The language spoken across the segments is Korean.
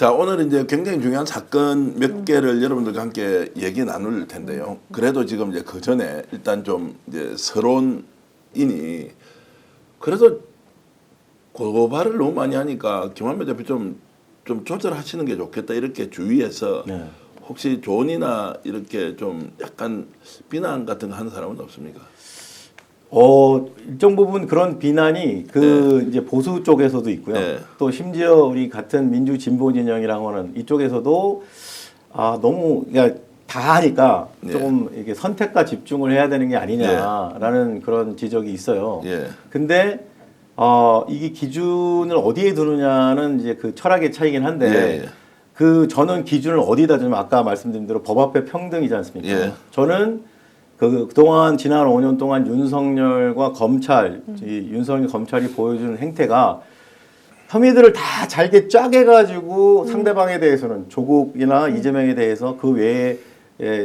자, 오늘 이제 굉장히 중요한 사건 몇 개를 여러분들과 함께 얘기 나눌 텐데요. 그래도 지금 이제 그 전에 일단 좀 이제 서론이니 그래도 고발을 너무 많이 하니까 김한배 대표 좀 조절하시는 게 좋겠다 이렇게 주위에서 네. 혹시 조언이나 이렇게 좀 약간 비난 같은 거 하는 사람은 없습니까? 일정 부분 그런 비난이 그 이제 보수 쪽에서도 있고요. 네. 또 심지어 우리 같은 민주 진보 진영이라고 하는 이쪽에서도 너무 그러니까 다 하니까 네. 조금 이게 선택과 집중을 해야 되는 게 아니냐라는 그런 지적이 있어요. 예. 근데 이게 기준을 어디에 두느냐는 이제 그 철학의 차이긴 한데 예. 그 저는 기준을 어디다 두냐면 아까 말씀드린 대로 법 앞에 평등이지 않습니까? 예. 저는 그동안 지난 5년 동안 윤석열과 검찰, 이 윤석열 검찰이 보여주는 행태가 혐의들을 다 잘게 짜게 가지고 상대방에 대해서는 조국이나 이재명에 대해서 그 외에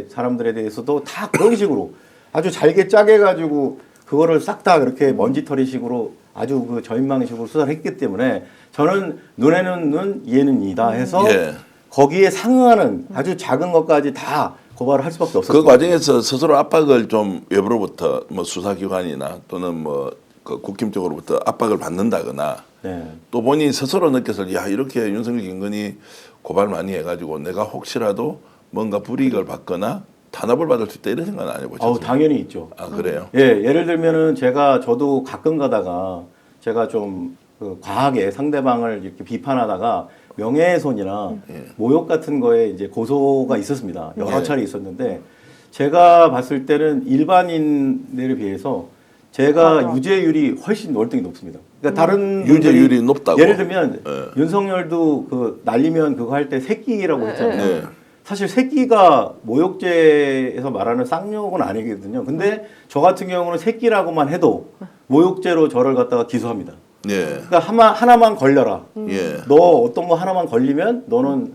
사람들에 대해서도 다 그런 식으로 아주 잘게 짜게 가지고 그거를 싹 다 그렇게 먼지털이식으로 아주 그 저인망식으로 수사를 했기 때문에 저는 눈에는 눈, 이에는 이다 해서 예. 거기에 상응하는 아주 작은 것까지 다 고발을 할 수밖에 없었어요. 그 과정에서 스스로 압박을 좀 외부로부터 뭐 수사기관이나 또는 뭐 그 국힘 쪽으로부터 압박을 받는다거나 네. 또 본인이 스스로 느껴서 야 이렇게 윤석열 김건희 고발 많이 해가지고 내가 혹시라도 뭔가 불이익을 받거나 탄압을 받을 수 있다 이런 생각은 안 해보셨어요? 당연히 있죠. 아 그래요? 예, 예를 들면은 저도 가끔 가다가 제가 좀 그 과하게 상대방을 이렇게 비판하다가 명예훼손이나 모욕 같은 거에 이제 고소가 있었습니다. 여러 예. 차례 있었는데 제가 봤을 때는 일반인들에 비해서 제가 유죄율이 훨씬 월등히 높습니다. 그러니까 다른 유죄율이 분들이 높다고? 예를 들면 예. 윤석열도 그 날리면 그거 할 때 새끼라고 했잖아요. 네. 사실 새끼가 모욕죄에서 말하는 쌍욕은 아니거든요. 근데 저 같은 경우는 새끼라고만 해도 모욕죄로 저를 갖다가 기소합니다. 예. 그러니까 하나만 걸려라. 예. 너 어떤 거 하나만 걸리면 너는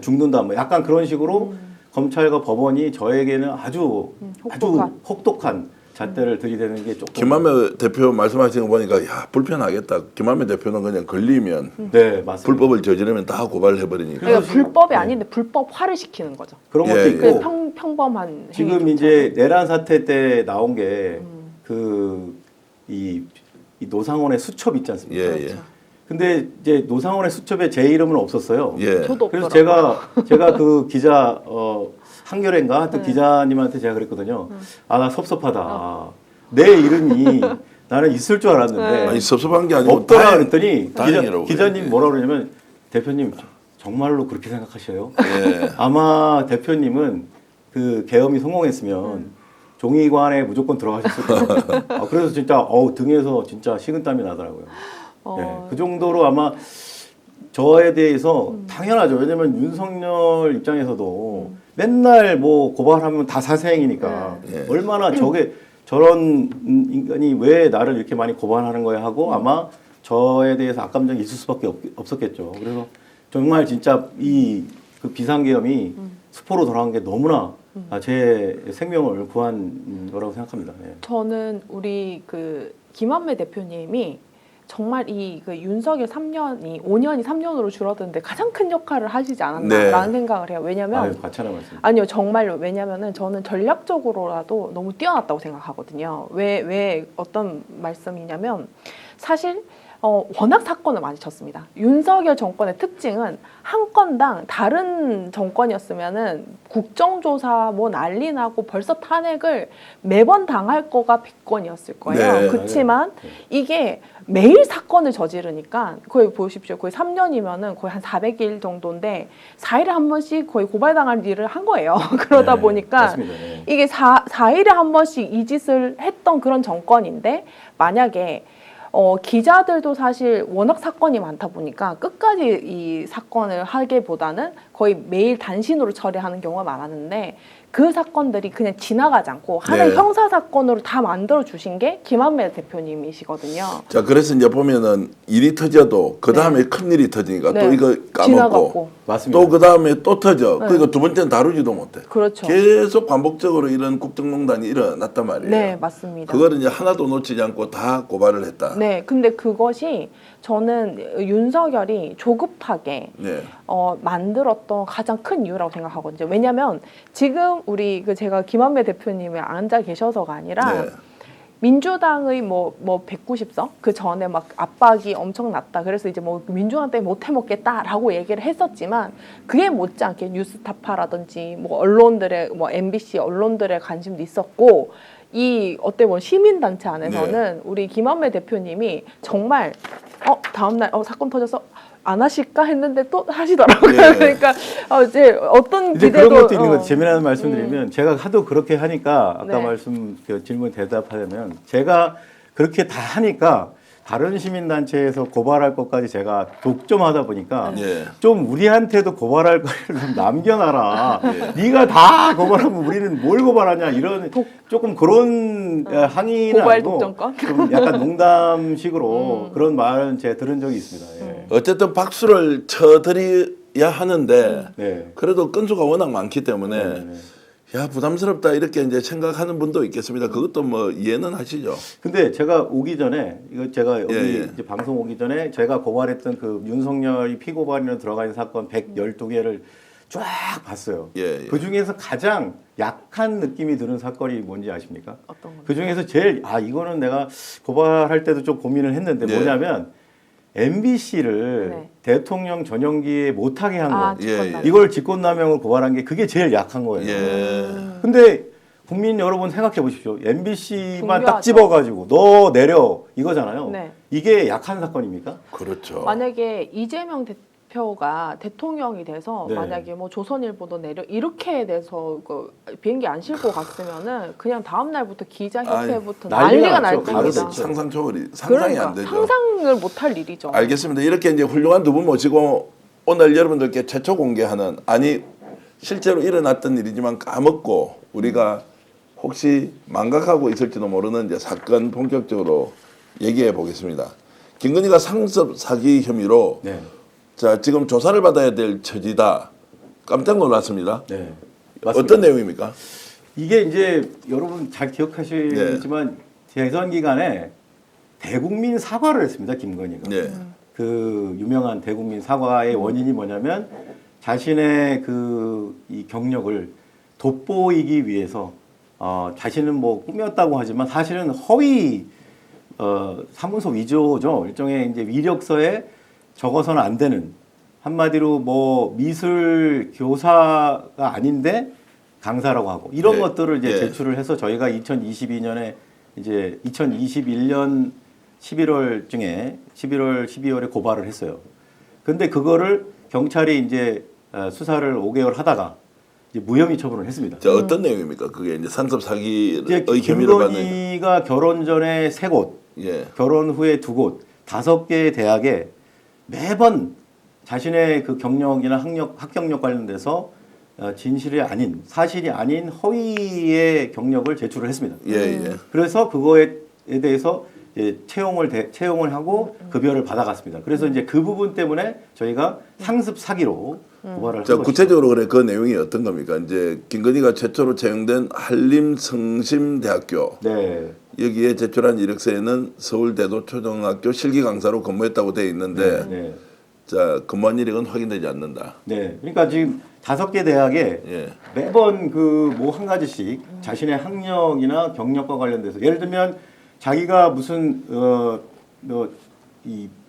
죽는다. 뭐 약간 그런 식으로 검찰과 법원이 저에게는 아주 혹독한 잣대를 들이대는 게 조금. 김한배 대표 말씀하시는 거 보니까 야 불편하겠다. 김한배 대표는 그냥 걸리면 네, 맞습니다. 불법을 저지르면 다 고발을 해버리니까. 그러니까 불법이 아닌데 불법화를 시키는 거죠. 그런 예, 것도 예. 있고 평범한 지금 행위조차도. 이제 내란 사태 때 나온 게 이 노상원의 수첩 있지 않습니까? 예, 예. 근데 이제 노상원의 수첩에 제 이름은 없었어요. 예. 저도 그래서 없더라고요. 제가 그 기자 한겨레인가 하여튼 기자님한테 제가 그랬거든요. 나 섭섭하다. 내 이름이 나는 있을 줄 알았는데 아니 섭섭한 게 아니고 없더라 그랬더니 다행이라고 기자님 뭐라 그러냐면 대표님 정말로 그렇게 생각하셔요? 예. 아마 대표님은 그 계엄이 성공했으면 종이관에 무조건 들어가셨을 거예요. 그래서 진짜 등에서 진짜 식은땀이 나더라고요. 네, 그 정도로 아마 저에 대해서 당연하죠. 왜냐면 윤석열 입장에서도 맨날 뭐 고발하면 다 사생이니까 네. 얼마나 저런 인간이 왜 나를 이렇게 많이 고발하는 거야 하고 아마 저에 대해서 악감정이 있을 수밖에 없었겠죠. 그래서 정말 진짜 그 비상계엄이 수포로 돌아간 게 너무나 제 생명을 구한 거라고 생각합니다. 예. 저는 우리 그 김한배 대표님이 정말 그 윤석열 5년이 3년으로 줄어드는데 가장 큰 역할을 하시지 않았나라는 생각을 해요. 왜냐면 과찬한 말씀. 아니요, 정말로. 왜냐면은 저는 전략적으로라도 너무 뛰어났다고 생각하거든요. 왜 어떤 말씀이냐면 사실 워낙 사건을 많이 쳤습니다. 윤석열 정권의 특징은 한 건당 다른 정권이었으면은 국정조사 뭐 난리 나고 벌써 탄핵을 매번 당할 거가 100건이었을 거예요. 네. 그렇지만 이게 매일 사건을 저지르니까 거의 보십시오. 거의 3년이면은 거의 한 400일 정도인데 4일에 한 번씩 거의 고발당할 일을 한 거예요. 그러다 네, 보니까 맞습니다. 네. 이게 4일에 한 번씩 이 짓을 했던 그런 정권인데 만약에 기자들도 사실 워낙 사건이 많다 보니까 끝까지 이 사건을 하기보다는 거의 매일 단신으로 처리하는 경우가 많았는데 그 사건들이 그냥 지나가지 않고 하나의 네. 형사 사건으로 다 만들어 주신 게 김한배 대표님이시거든요. 자, 그래서 이제 보면은 일이 터져도 그 다음에 큰 일이 터지니까 네. 또 이거 까먹고 지나갔고. 맞습니다. 또 그 다음에 또 터져. 네. 그러니까 두 번째는 다루지도 못해. 그렇죠. 계속 반복적으로 이런 국정농단이 일어났단 말이에요. 네, 맞습니다. 그거를 이제 하나도 놓치지 않고 다 고발을 했다. 네, 근데 그것이 저는 윤석열이 조급하게 네. 만들었던 가장 큰 이유라고 생각하거든요. 왜냐하면 지금 우리 제가 김한배 대표님이 앉아 계셔서가 아니라 네. 민주당의 뭐 190석 그 전에 막 압박이 엄청 났다. 그래서 이제 뭐 민주당 때문에 못 해먹겠다라고 얘기를 했었지만 그게 못지않게 뉴스타파라든지 뭐 언론들의 뭐 MBC 언론들의 관심도 있었고 이 어때 보면 시민단체 안에서는 우리 김한배 대표님이 정말 다음날 사건 터져서 안 하실까 했는데 또 하시더라고요. 네. 그러니까 이제 어떤 이제 기대도 그런 것도 있는 것 같아요. 재미나는 말씀드리면 제가 하도 그렇게 하니까 아까 네. 말씀 질문 대답하려면 제가 그렇게 다 하니까 다른 시민단체에서 고발할 것까지 제가 독점하다 보니까 예. 좀 우리한테도 고발할 거를 좀 남겨놔라. 네가 다 고발하면 우리는 뭘 고발하냐 이런 조금 그런 항의는 고발 아니고 독점권? 좀 약간 농담식으로 그런 말은 제가 들은 적이 있습니다. 예. 어쨌든 박수를 쳐드려야 하는데 네. 그래도 건수가 워낙 많기 때문에 네. 야 부담스럽다 이렇게 이제 생각하는 분도 있겠습니다. 그것도 뭐 이해는 하시죠. 근데 제가 오기 전에 이거 제가 여기 예. 이제 방송 오기 전에 제가 고발했던 그 윤석열이 피고발인으로 들어가 있는 사건 112개를 쫙 봤어요. 예. 그 중에서 가장 약한 느낌이 드는 사건이 뭔지 아십니까? 어떤 건가요? 그 중에서 제일 이거는 내가 고발할 때도 좀 고민을 했는데 예. 뭐냐면 MBC를 네. 대통령 전용기에 못하게 한 거. 예. 이걸 직권남용을 고발한 게 그게 제일 약한 거예요. 예. 근데 국민 여러분 생각해 보십시오. MBC만 딱 중요하죠. 집어가지고 너 내려 이거잖아요. 네. 이게 약한 사건입니까? 그렇죠. 만약에 이재명 대표가 대통령이 돼서 네. 만약에 뭐 조선일보도 내려 이렇게 돼서 비행기 안 싣고 갔으면은 그냥 다음 날부터 기자협회부터 난리가 날 났죠. 겁니다. 가르쳤죠. 상상 초월이 상상이 안 되죠. 상상을 못할 일이죠. 알겠습니다. 이렇게 이제 훌륭한 두 분 모시고 오늘 여러분들께 최초 공개하는 실제로 일어났던 일이지만 까먹고 우리가 혹시 망각하고 있을지도 모르는 이제 사건 본격적으로 얘기해 보겠습니다. 김건희가 상습 사기 혐의로 네. 자 지금 조사를 받아야 될 처지다. 깜짝 놀랐습니다. 네. 어떤 내용입니까? 이게 이제 여러분 잘 기억하시겠지만 대선 기간에 대국민 사과를 했습니다. 김건희가. 네. 그 유명한 대국민 사과의 원인이 뭐냐면 자신의 이 경력을 돋보이기 위해서 자신은 뭐 꿈이었다고 하지만 사실은 허위 사문서 위조죠. 일종의 이제 이력서에 적어서는 안 되는 한마디로 뭐 미술 교사가 아닌데 강사라고 하고 이런 네. 것들을 이제 네. 제출을 해서 저희가 2022년에 이제 2021년 11월쯤에 11월 12월에 고발을 했어요. 근데 그거를 경찰이 이제 수사를 5개월 하다가 이제 무혐의 처분을 했습니다. 자 어떤 내용입니까? 그게 이제 상습 사기의 이제 혐의를 받는. 김건희가 결혼 전에 3곳, 예. 결혼 후에 2곳, 5개의 대학에 매번 자신의 그 경력이나 학경력 관련돼서 진실이 아닌 사실이 아닌 허위의 경력을 제출을 했습니다. 예. 그래서 그거에 대해서 이제 채용을 하고 급여를 받아갔습니다. 그래서 이제 그 부분 때문에 저희가 상습 사기로 고발을 한 자 것이죠. 구체적으로 그래 그 내용이 어떤 겁니까? 이제 김건희가 최초로 채용된 한림성심대학교 네. 여기에 제출한 이력서에는 서울대도 초등학교 실기 강사로 근무했다고 돼 있는데 네. 자 근무한 이력은 확인되지 않는다. 네. 그러니까 지금 5개 대학에 예. 매번 그 뭐 한 가지씩 자신의 학력이나 경력과 관련돼서 예를 들면 자기가 무슨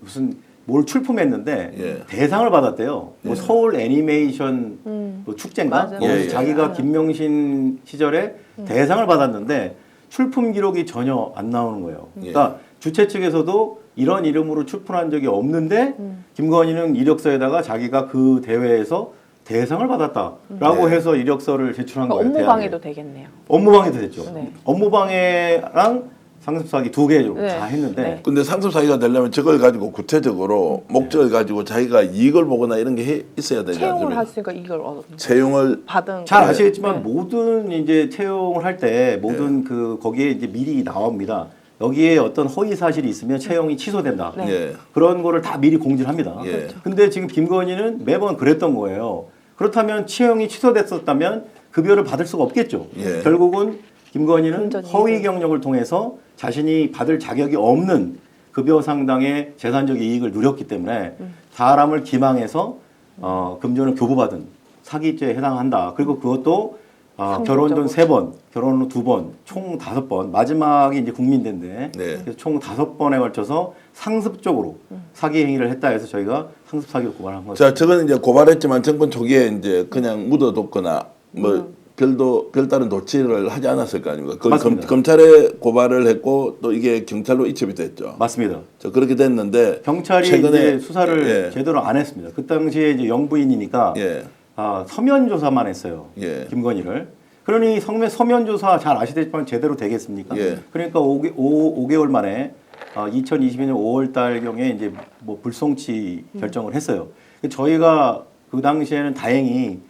무슨 뭘 출품했는데 예. 대상을 받았대요. 뭐 서울 애니메이션 뭐 축제인가? 맞아요. 거기서 예. 자기가 김명신 시절에 대상을 받았는데 출품 기록이 전혀 안 나오는 거예요. 그러니까 주최 측에서도 이런 이름으로 출품한 적이 없는데 김건희는 이력서에다가 자기가 그 대회에서 대상을 받았다라고 해서 이력서를 제출한 그러니까 거예요. 업무 대학에. 방해도 되겠네요. 업무방해도 됐죠. 네. 업무방해랑 상습 사기 2개 정도 네. 다 했는데 네. 근데 상습 사기가 되려면 저걸 가지고 구체적으로 목적을 가지고 자기가 이익을 보거나 이런 게 있어야 되지 채용을 않습니까? 했으니까 이걸 채용을 받은 잘 거예요. 아시겠지만 네. 모든 이제 채용을 할 때 모든 그 거기에 이제 미리 나옵니다. 여기에 어떤 허위 사실이 있으면 채용이 취소된다. 네. 예. 그런 거를 다 미리 공지를 합니다. 예. 그렇죠. 근데 지금 김건희는 매번 그랬던 거예요. 그렇다면 채용이 취소됐었다면 급여를 받을 수가 없겠죠. 예. 결국은 김건희는 금전 허위 이익을. 경력을 통해서 자신이 받을 자격이 없는 급여 상당의 재산적 이익을 누렸기 때문에 사람을 기망해서 금전을 교부받은 사기죄에 해당한다. 그리고 그것도 결혼 전 3번, 결혼 후 2번, 총 5번, 마지막이 이제 국민대인데 네. 그래서 총 5번에 걸쳐서 상습적으로 사기 행위를 했다 해서 저희가 상습 사기로 고발한 거죠. 자, 저거는 이제 고발했지만 정권 초기에 이제 그냥 묻어뒀거나 뭐 별다른 조치를 하지 않았을 거 아닙니까? 그 맞습니다. 검찰에 고발을 했고 또 이게 경찰로 이첩이 됐죠. 맞습니다. 자, 그렇게 됐는데 경찰이 최근에 이제 수사를 예. 제대로 안 했습니다. 그 당시에 이제 영부인이니까 예. 서면 조사만 했어요. 예. 김건희를. 그러니 서면 조사 잘 아시겠지만 제대로 되겠습니까? 예. 그러니까 5개월 만에 2022년 5월 달경에 이제 뭐 불송치 결정을 했어요. 저희가 그 당시에는 다행히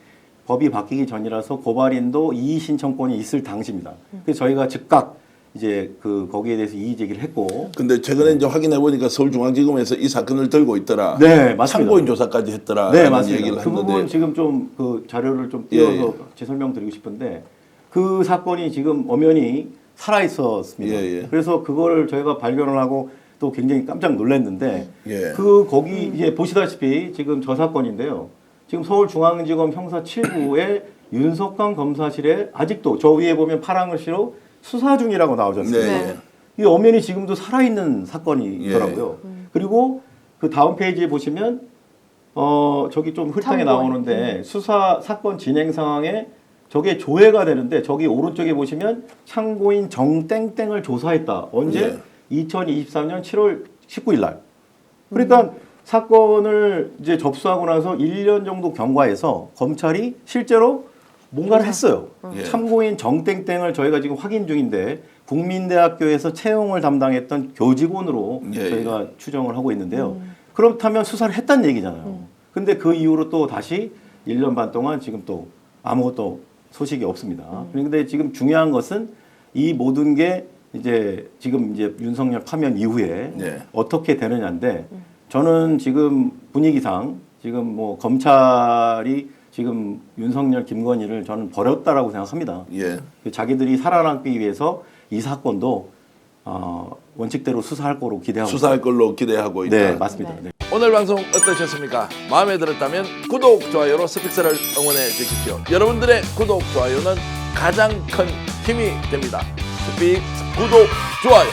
법이 바뀌기 전이라서 고발인도 이의 신청권이 있을 당시입니다. 그래서 저희가 즉각 이제 그 거기에 대해서 이의 제기를 했고. 근데 최근에 이제 확인해 보니까 서울중앙지검에서 이 사건을 들고 있더라. 네, 맞습니다. 참고인 조사까지 했더라. 네, 라는 맞습니다. 얘기를 그 부분 했는데 지금 좀 그 자료를 좀 띄워서 예, 예. 제 설명드리고 싶은데 그 사건이 지금 엄연히 살아 있었습니다. 예, 예. 그래서 그걸 저희가 발견을 하고 또 굉장히 깜짝 놀랐는데 예. 거기 이제 보시다시피 지금 저 사건인데요. 지금 서울중앙지검 형사 7부의 윤석강 검사실에 아직도 저 위에 보면 파란 글씨로 수사 중이라고 나오지 않습니까? 네. 이 엄연히 지금도 살아있는 사건이더라고요. 예. 그리고 그 다음 페이지에 보시면 저기 좀 흐릿하게 참고인. 나오는데 수사 사건 진행 상황에 저게 조회가 되는데 저기 오른쪽에 보시면 참고인 정땡땡을 조사했다. 언제? 2023년 7월 19일 날. 그러니까 사건을 이제 접수하고 나서 1년 정도 경과해서 검찰이 실제로 뭔가를 했어요. 예. 참고인 정땡땡을 저희가 지금 확인 중인데 국민대학교에서 채용을 담당했던 교직원으로 예, 저희가 추정을 하고 있는데요. 그렇다면 수사를 했다는 얘기잖아요. 근데 그 이후로 또 다시 1년 반 동안 지금 또 아무것도 소식이 없습니다. 그런데 지금 중요한 것은 이 모든 게 이제 지금 이제 윤석열 파면 이후에 네. 어떻게 되느냐인데 저는 지금 분위기상 지금 뭐 검찰이 지금 윤석열 김건희를 저는 버렸다라고 생각합니다. 예. 자기들이 살아남기 위해서 이 사건도 원칙대로 수사할 거로 기대하고 수사할 걸로 기대하고 있다. 네, 맞습니다. 네. 네. 오늘 방송 어떠셨습니까? 마음에 들었다면 구독, 좋아요로 스픽스를 응원해 주십시오. 여러분들의 구독, 좋아요는 가장 큰 힘이 됩니다. 스픽스 구독, 좋아요.